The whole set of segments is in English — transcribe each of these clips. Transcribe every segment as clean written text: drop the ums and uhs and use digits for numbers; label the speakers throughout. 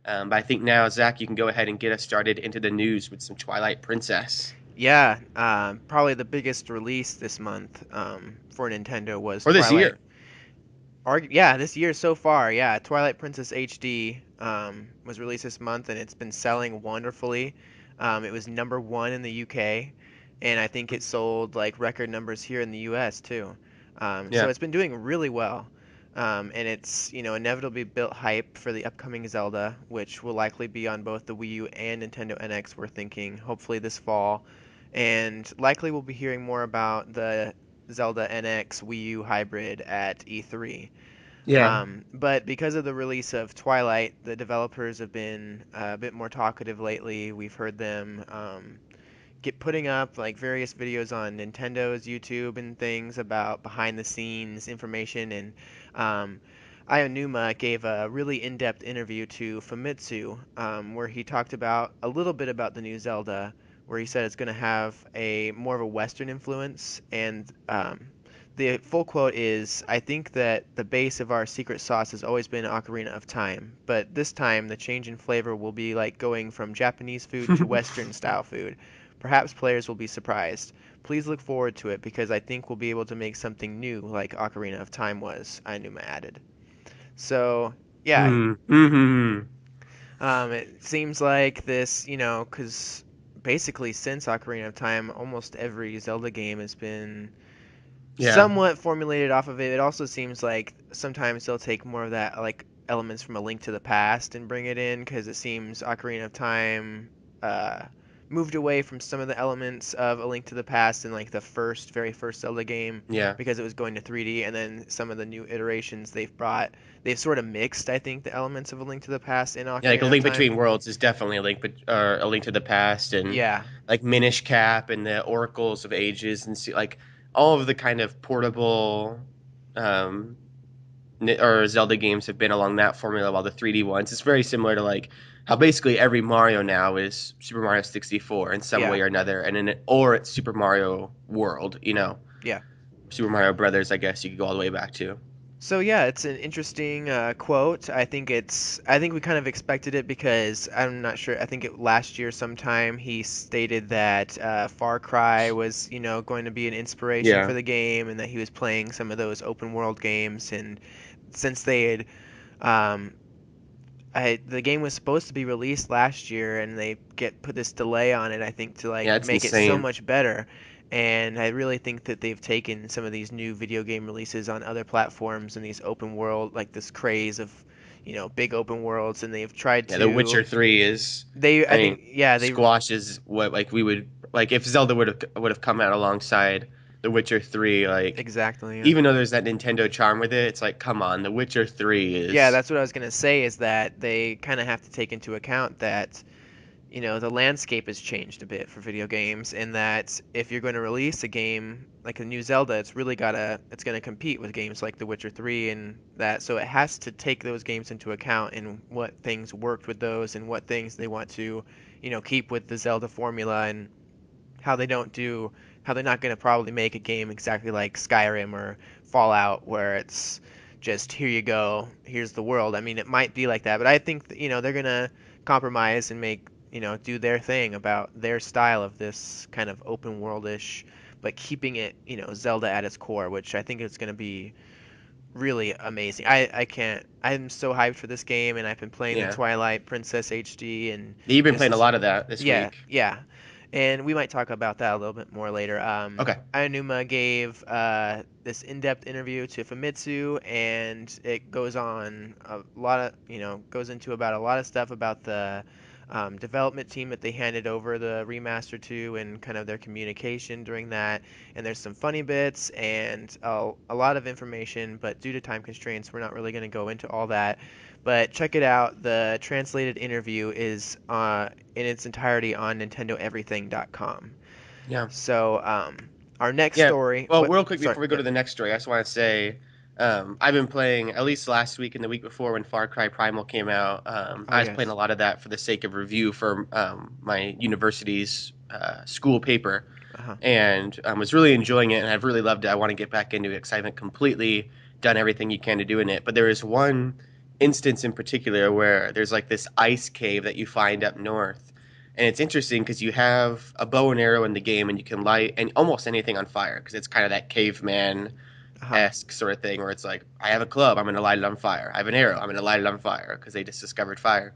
Speaker 1: But I think now, Zach, you can go ahead and get us started into the news with some Twilight Princess.
Speaker 2: Yeah, probably the biggest release this month for Nintendo was
Speaker 1: Or this
Speaker 2: Twilight.
Speaker 1: year.
Speaker 2: Yeah, this year so far, yeah, Twilight Princess HD was released this month and it's been selling wonderfully. It was number one in the UK, and I think it sold like record numbers here in the US too. So
Speaker 1: Yeah.
Speaker 2: it's been doing really well. And it's, inevitably built hype for the upcoming Zelda, which will likely be on both the Wii U and Nintendo NX, we're thinking, hopefully this fall. And likely we'll be hearing more about the Zelda NX Wii U hybrid at E3.
Speaker 1: Yeah.
Speaker 2: But because of the release of Twilight, the developers have been a bit more talkative lately. We've heard them get putting up like various videos on Nintendo's YouTube and things about behind the scenes information. And um, Aonuma gave a really in-depth interview to Famitsu, where he talked about a little bit about the new Zelda, where he said it's going to have a more of a Western influence. And the full quote is, "I think that the base of our secret sauce has always been Ocarina of Time, but this time the change in flavor will be like going from Japanese food to Western style food. Perhaps players will be surprised. Please look forward to it because I think we'll be able to make something new like Ocarina of Time was," Aonuma added. So, yeah,
Speaker 1: Hmm. Hmm.
Speaker 2: it seems like this, because basically since Ocarina of Time, almost every Zelda game has been
Speaker 1: Yeah.
Speaker 2: somewhat formulated off of it. It also seems like sometimes they'll take more of that, like elements from A Link to the Past and bring it in, because it seems Ocarina of Time uh, moved away from some of the elements of A Link to the Past in like the very first Zelda game,
Speaker 1: Yeah.
Speaker 2: because it was going to 3D, and then some of the new iterations they've sort of mixed, I think, the elements of A Link to the Past in
Speaker 1: Yeah, like A
Speaker 2: Ocarina of
Speaker 1: Link
Speaker 2: Time.
Speaker 1: Between Worlds is definitely a link, a link to the past, and
Speaker 2: Yeah,
Speaker 1: like Minish Cap and the Oracles of Ages, and see, like all of the kind of portable um, or Zelda games have been along that formula. While the 3D ones, it's very similar to like how basically every Mario now is Super Mario 64 in some
Speaker 2: yeah,
Speaker 1: way or another, and or it's Super Mario World.
Speaker 2: yeah.
Speaker 1: Super Mario Brothers. I guess you could go all the way back to.
Speaker 2: So yeah, it's an interesting quote. I think we kind of expected it because I'm not sure. I think last year sometime he stated that Far Cry was, going to be an inspiration
Speaker 1: Yeah,
Speaker 2: for the game, and that he was playing some of those open world games. And since they had, um, the game was supposed to be released last year, and they get put this delay on it, I think, to
Speaker 1: yeah,
Speaker 2: like
Speaker 1: it's
Speaker 2: make it so
Speaker 1: insane.
Speaker 2: much better. And I really think that they've taken some of these new video game releases on other platforms and these open world, like this craze of, big open worlds, and they've tried
Speaker 1: Yeah, The
Speaker 2: to.
Speaker 1: Witcher 3 is, I
Speaker 2: I
Speaker 1: mean,
Speaker 2: think, yeah, they
Speaker 1: squashes what like we would like if Zelda would have come out alongside The Witcher 3. Like
Speaker 2: exactly, yeah.
Speaker 1: even though there's that Nintendo charm with it, it's like come on, The Witcher 3
Speaker 2: Yeah,
Speaker 1: is
Speaker 2: that's what I was gonna say. Is that they kind of have to take into account that the landscape has changed a bit for video games, and that if you're going to release a game like a new Zelda, it's gonna compete with games like The Witcher 3 and that, so it has to take those games into account and what things worked with those and what things they want to, keep with the Zelda formula, and how they don't do how they're not going to probably make a game exactly like Skyrim or Fallout where it's just here you go, here's the world. I mean, it might be like that, but I think that, they're going to compromise and make, do their thing about their style of this kind of open worldish, but keeping it, Zelda at its core, which I think is going to be really amazing. I can't. I'm so hyped for this game, and I've been playing the
Speaker 1: yeah.
Speaker 2: Twilight Princess HD, and
Speaker 1: You've been playing a
Speaker 2: just
Speaker 1: lot of that this
Speaker 2: yeah,
Speaker 1: week.
Speaker 2: yeah. And we might talk about that a little bit more later.
Speaker 1: Okay.
Speaker 2: Aonuma gave this in-depth interview to Famitsu, and it goes on a lot of, goes into about a lot of stuff about the development team that they handed over the remaster to, and kind of their communication during that. And there's some funny bits and a lot of information, but due to time constraints, we're not really going to go into all that. But check it out. The translated interview is in its entirety on NintendoEverything.com.
Speaker 1: Yeah.
Speaker 2: So our next
Speaker 1: Yeah.
Speaker 2: story,
Speaker 1: Well,
Speaker 2: but
Speaker 1: real quick
Speaker 2: sorry,
Speaker 1: before we go
Speaker 2: yeah,
Speaker 1: to the next story, I just want to say I've been playing at least last week and the week before when Far Cry Primal came out.
Speaker 2: oh
Speaker 1: I was playing a
Speaker 2: yes,
Speaker 1: lot of that for the sake of review for my university's school paper,
Speaker 2: uh-huh.
Speaker 1: and was really enjoying it, and I've really loved it. I want to get back into it because I haven't completely done everything you can to do in it. But there is one instance in particular where there's like this ice cave that you find up north. And it's interesting because you have a bow and arrow in the game and you can light and almost anything on fire because it's kind of that caveman
Speaker 2: Uh-huh.
Speaker 1: esque sort of thing where it's like, I have a club, I'm going to light it on fire. I have an arrow, I'm going to light it on fire because they just discovered fire.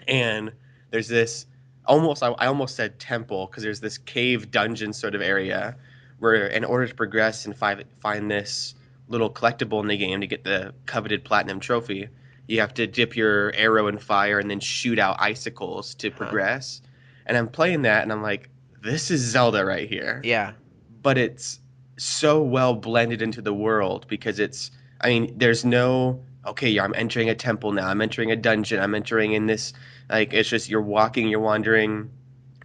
Speaker 1: And there's this I almost said temple because there's this cave dungeon sort of area where in order to progress and find this little collectible in the game to get the coveted platinum trophy, you have to dip your arrow in fire and then shoot out icicles to
Speaker 2: Huh.
Speaker 1: progress. And I'm playing that and I'm like, this is Zelda right here,
Speaker 2: Yeah.
Speaker 1: but it's so well blended into the world because I mean there's no okay, yeah, I'm entering a temple now, I'm entering a dungeon, I'm entering in this, like it's just you're walking, you're wandering,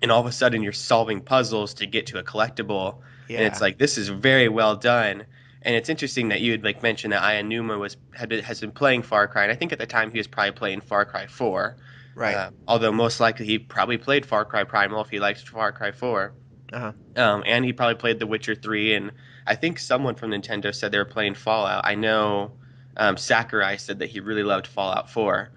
Speaker 1: and all of a sudden you're solving puzzles to get to a collectible, and it's
Speaker 2: Yeah.
Speaker 1: like this is very well done. And it's interesting that you had like mentioned that Ayanuma has been playing Far Cry, and I think at the time he was probably playing Far Cry 4.
Speaker 2: Right.
Speaker 1: Although most likely he probably played Far Cry Primal if he liked Far Cry 4.
Speaker 2: Uh-huh.
Speaker 1: And he probably played The Witcher 3, and I think someone from Nintendo said they were playing Fallout. I know Sakurai said that he really loved Fallout 4.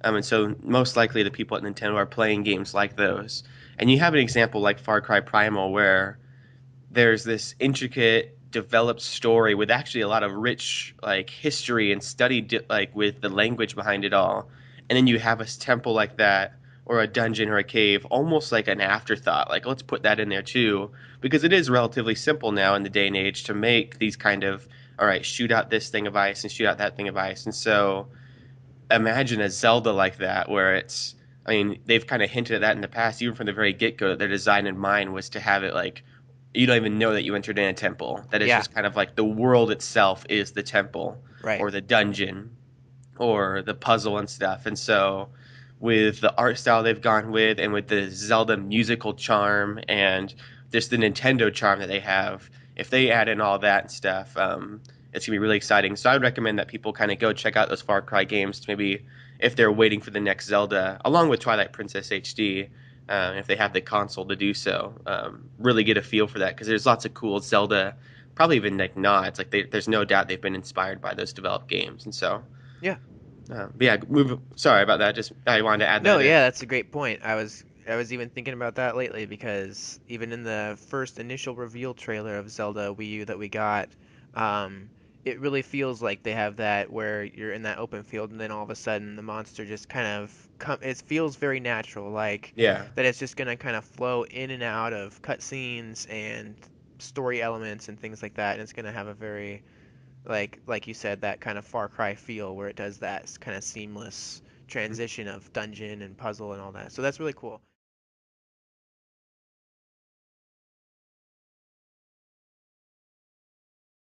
Speaker 1: And so most likely the people at Nintendo are playing games like those. And you have an example like Far Cry Primal where there's this intricate developed story with actually a lot of rich like history and study like with the language behind it all, and then you have a temple like that or a dungeon or a cave almost like an afterthought, like let's put that in there too, because it is relatively simple now in the day and age to make these kind of, all right, shoot out this thing of ice and shoot out that thing of ice. And so imagine a Zelda like that, where it's, I mean, they've kind of hinted at that in the past, even from the very get go, that their design in mind was to have it like you don't even know that you entered in a temple. That is
Speaker 2: Yeah.
Speaker 1: just kind of like the world itself is the temple
Speaker 2: Right.
Speaker 1: or the dungeon or the puzzle and stuff. And so, with the art style they've gone with, and with the Zelda musical charm, and just the Nintendo charm that they have, if they add in all that and stuff, it's gonna be really exciting. So I would recommend that people kind of go check out those Far Cry games, maybe if they're waiting for the next Zelda, along with Twilight Princess HD. If they have the console to do so, really get a feel for that because there's lots of cool Zelda, probably even like nods. Like there's no doubt they've been inspired by those developed games, and so
Speaker 2: Yeah.
Speaker 1: but yeah, sorry about that. Just I wanted to add
Speaker 2: No,
Speaker 1: that in.
Speaker 2: yeah, that's a great point. I was even thinking about that lately because even in the first initial reveal trailer of Zelda Wii U that we got, um, it really feels like they have that where you're in that open field and then all of a sudden the monster just kind of it feels very natural, like
Speaker 1: Yeah.
Speaker 2: that it's just gonna kind of flow in and out of cutscenes and story elements and things like that, and it's gonna have a very like you said, that kind of Far Cry feel where it does that kind of seamless transition of dungeon and puzzle and all that. So that's really cool.